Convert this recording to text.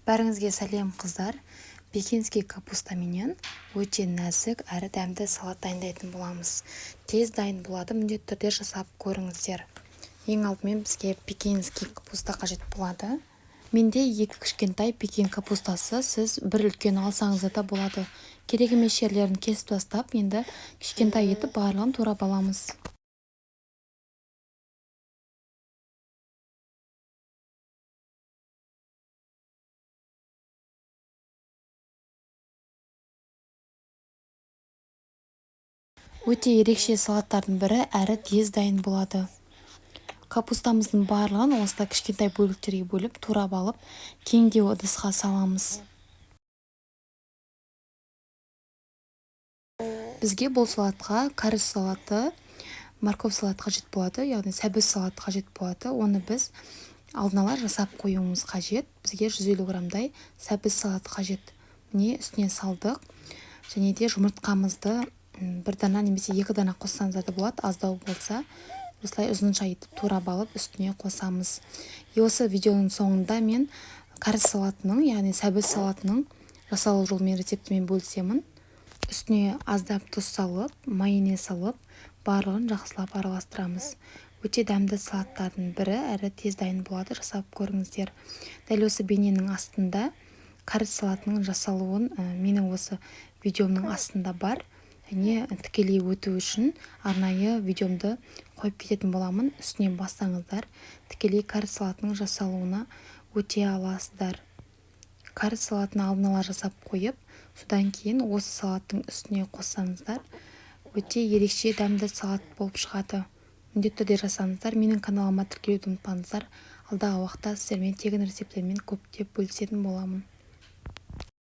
Бәріңізге сәлем қыздар. Пекинский капустаменен өте нәзік әрі дәмді салат дайындайтын боламыз. Тез дайын болады, міндетті түрде жасап көріңіздер. Ең алдымен бізге пекинский капуста қажет болады. Менде 2 кішкентай пекин капустасы, сіз бір үлкен алсаңыз да болады. Керек емес жерлерін кесіп тастап, енді кішкентай етіп барлығын турап аламыз. Өте ерекше салаттардың бірі әрі тез дайын болады. Капустамыздың барлығын осылай кішкентай бөліктерге бөліп, турап алып, кеңдеу ыдысқа саламыз. Бізге бұл салатқа кәріс салаты, морков салат қажет болады, яғни сәбіз салат қажет болады. Оны біз алдын ала жасап қоюымыз қажет. Бізге 150 грамдай сәбіз салат қажет. Міне үстіне салдық. Және де жұмыртқамызды бір дана немесе 2 дана қоссаңыздар да болады, аздау болса. Осылай ұзынша етіп турап алып үстіне қосамыз. Осы видеоның соңында мен кәріс салатының, яғни сәбіз салатының жасалу жолымен рецептімен бөлісемін. Үстіне аздап тұз салып, майонез салып, барлығын жақсылап араластырамыз. Өте дәмді салаттардың бірі, әрі тез дайын болады, жасап көріңіздер. Дәл осы бейненің астында кәріс салатының жасалуын менің осы видеомның астында бар. Және тікелей өту үшін арнайы видеомды қойып кететін боламын. Үстінен бассаңыздар, тікелей кәріс салатының жасалуына өте аласыздар. Кәріс салатын алдын ала жасап қойып, содан кейін осы салаттың үстіне қоссаңыздар, өте ерекше дәмді салат болып шығады. Міндетті түрде жасаңыздар. Менің каналыма тіркелуді ұмытпаңыздар. Алдағы уақытта сіздермен тегін рецепттермен көптеп бөлісетін боламын.